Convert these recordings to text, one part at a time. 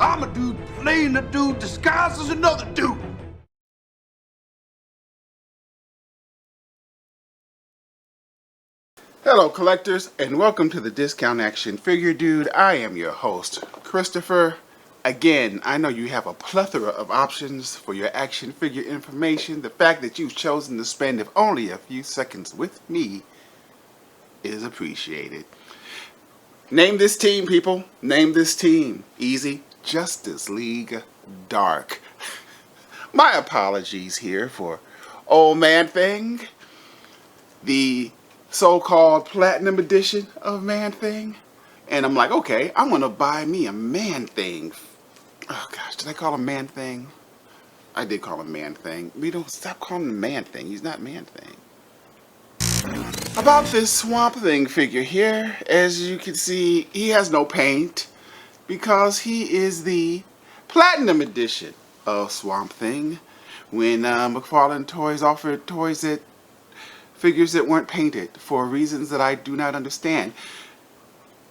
I'm a dude playing a dude disguised as another dude. Hello, collectors, and welcome to the Discount Action Figure Dude. I am your host, Christopher. Again, I know you have a plethora of options for your action figure information. The fact that you've chosen to spend if only a few seconds with me is appreciated. Name this team, people. Name this team. Easy. Justice League Dark. My apologies here for Old Man Thing, the so-called Platinum Edition of Man Thing. And I'm like, okay, I'm going to buy me a Man Thing. Oh, gosh, did I call him Man Thing? I did call him Man Thing. We don't stop calling him Man Thing. He's not Man Thing. About this Swamp Thing figure here, as you can see, he has no paint because he is the Platinum Edition of Swamp Thing. When McFarlane Toys offered figures that weren't painted for reasons that I do not understand.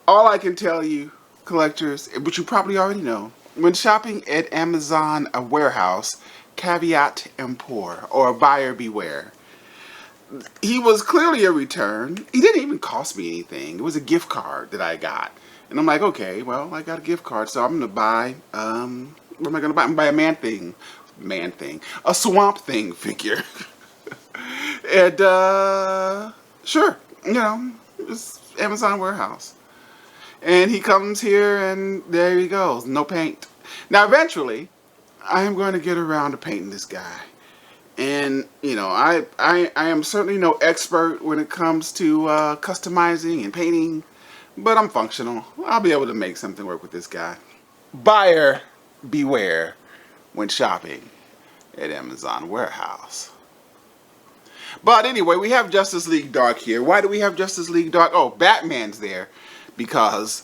All I can tell you, collectors, which you probably already know, when shopping at Amazon warehouse, caveat emptor, or buyer beware. He was clearly a return. He didn't even cost me anything. It was a gift card that I got. And I'm like, okay, well, I got a gift card, so I'm going to buy, what am I going to buy? I'm going to buy a Man Thing, a Swamp Thing figure. And, sure, you know, it's Amazon warehouse. And he comes here and there he goes, no paint. Now, eventually, I am going to get around to painting this guy. And, you know, I am certainly no expert when it comes to customizing and painting, but I'm functional. I'll be able to make something work with this guy. Buyer beware when shopping at Amazon warehouse. But anyway, we have Justice League Dark here. Why do we have Justice League Dark? Oh, Batman's there because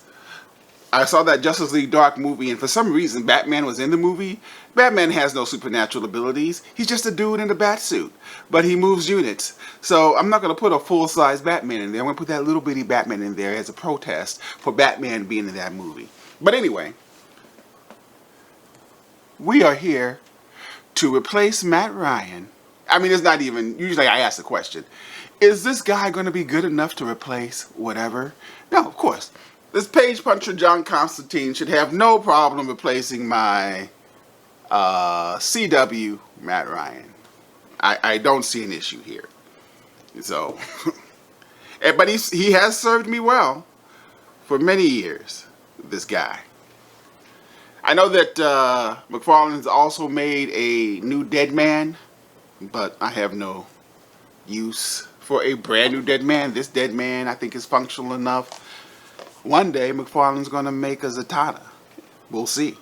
I saw that Justice League Dark movie, and for some reason Batman was in the movie. Batman has no supernatural abilities. He's just a dude in a bat suit, but he moves units. So I'm not going to put a full-size Batman in there. I'm going to put that little bitty Batman in there as a protest for Batman being in that movie. But anyway, we are here to replace Matt Ryan. I mean, it's not even, usually I ask the question, is this guy going to be good enough to replace whatever? No, of course. This page puncher, John Constantine, should have no problem replacing my CW Matt Ryan. I don't see an issue here. So, but he has served me well for many years, this guy. I know that McFarlane's also made a new Dead Man, but I have no use for a brand new Dead Man. This Dead Man, I think, is functional enough. One day, McFarlane's going to make a Zatanna. We'll see.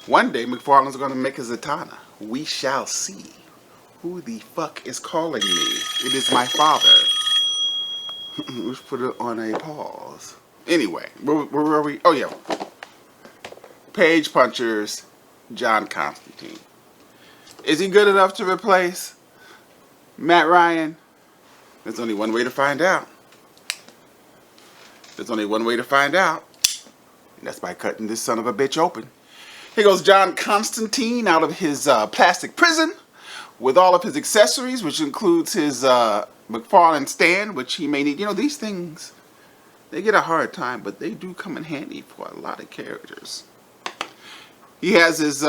One day, McFarlane's going to make a Zatanna. We shall see. Who the fuck is calling me? It is my father. Let's put it on a pause. Anyway, where were we? Oh, yeah. Page punchers, John Constantine. Is he good enough to replace Matt Ryan? There's only one way to find out. There's only one way to find out. And that's by cutting this son of a bitch open. Here goes John Constantine out of his plastic prison with all of his accessories, which includes his McFarlane stand, which he may need. You know, these things, they get a hard time, but they do come in handy for a lot of characters. He has his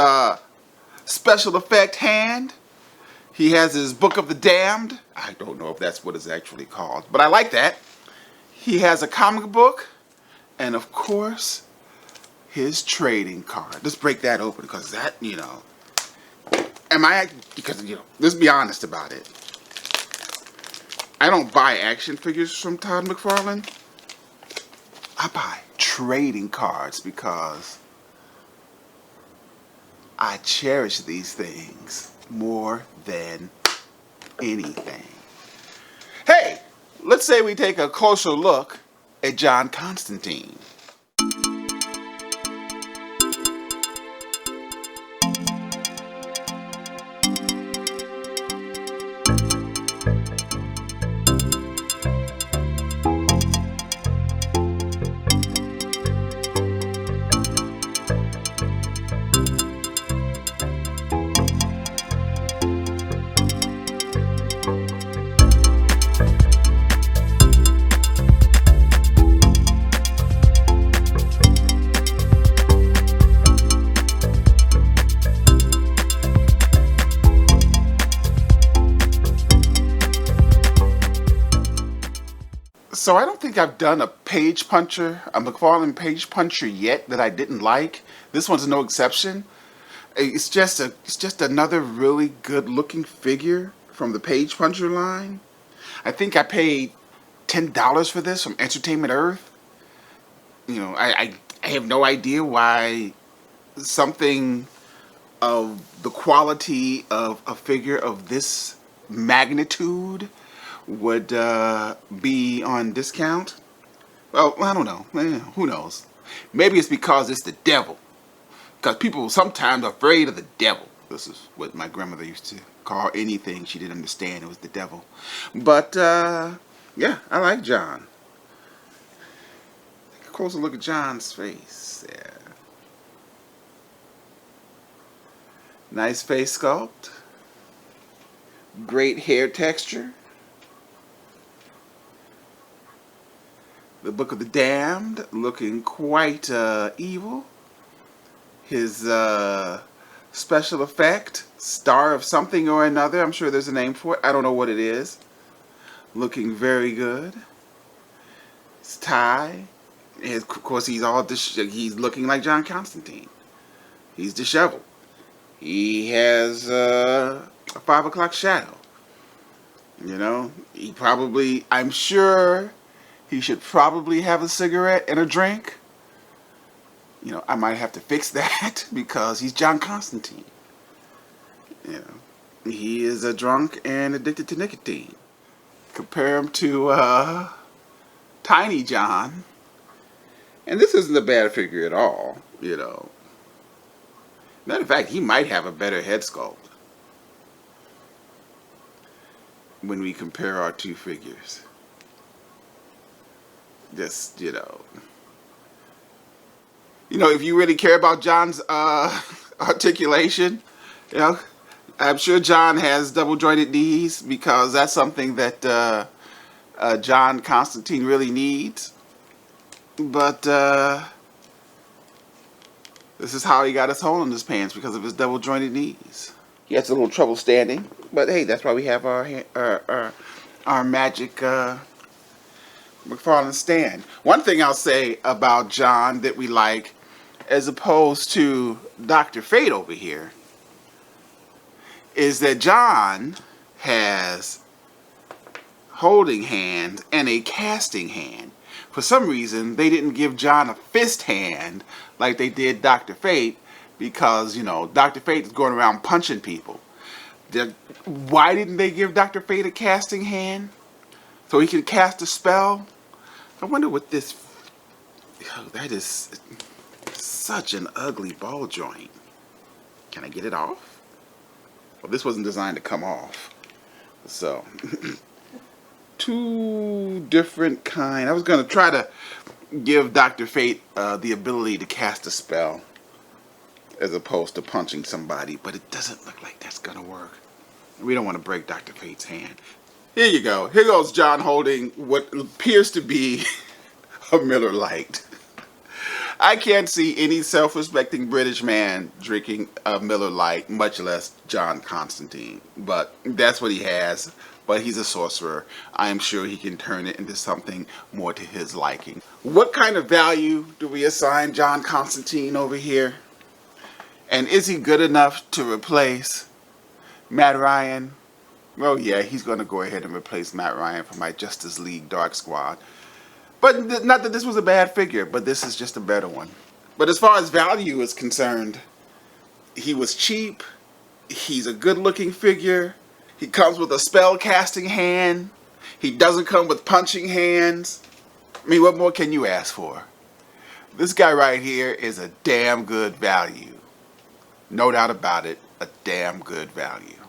special effect hand. He has his Book of the Damned. I don't know if that's what it's actually called, but I like that. He has a comic book, and of course, his trading card. Let's break that open, because that, you know, because, you know, let's be honest about it. I don't buy action figures from Todd McFarlane. I buy trading cards because I cherish these things more than anything. Hey, let's say we take a closer look at John Constantine. So I don't think I've done a page puncher, a McFarlane page puncher yet that I didn't like. This one's no exception. It's just another really good looking figure from the page puncher line. I think I paid $10 for this from Entertainment Earth. I have no idea why something of the quality of a figure of this magnitude would be on discount. Well, I don't know. Who knows? Maybe it's because it's the devil. Because people sometimes are afraid of the devil. This is what my grandmother used to call anything she didn't understand. It was the devil. But, yeah, I like John. Take a closer look at John's face. Yeah. Nice face sculpt. Great hair texture. The Book of the Damned looking quite evil. His special effect, Star of something or another, I'm sure there's a name for it. I don't know what it is. Looking very good. His tie. Of course, he's looking like John Constantine. He's disheveled. He has a 5 o'clock shadow. I'm sure he should probably have a cigarette and a drink. I might have to fix that because he's John Constantine. He is a drunk and addicted to nicotine. Compare him to Tiny John. And this isn't a bad figure at all, Matter of fact, he might have a better head sculpt when we compare our two figures. Just, if you really care about John's articulation, I'm sure John has double jointed knees because that's something that John Constantine really needs. But this is how he got his hole in his pants, because of his double jointed knees. He has a little trouble standing, but hey, that's why we have our magic McFarlane stand. One thing I'll say about John that we like, as opposed to Dr. Fate over here, is that John has holding hand and a casting hand. For some reason, they didn't give John a fist hand like they did Dr. Fate, because, Dr. Fate is going around punching people. Why didn't they give Dr. Fate a casting hand? So he can cast a spell? I wonder what this... that is such an ugly ball joint. Can I get it off? Well, this wasn't designed to come off. So, two different kind. I was going to try to give Dr. Fate the ability to cast a spell as opposed to punching somebody, but it doesn't look like that's going to work. We don't want to break Dr. Fate's hand. Here you go. Here goes John holding what appears to be a Miller Lite. I can't see any self-respecting British man drinking a Miller Lite, much less John Constantine. But that's what he has. But he's a sorcerer. I am sure he can turn it into something more to his liking. What kind of value do we assign John Constantine over here? And is he good enough to replace Matt Ryan? Well, yeah, he's going to go ahead and replace Matt Ryan for my Justice League Dark Squad. But not that this was a bad figure, but this is just a better one. But as far as value is concerned, he was cheap. He's a good-looking figure. He comes with a spell-casting hand. He doesn't come with punching hands. I mean, what more can you ask for? This guy right here is a damn good value. No doubt about it, a damn good value.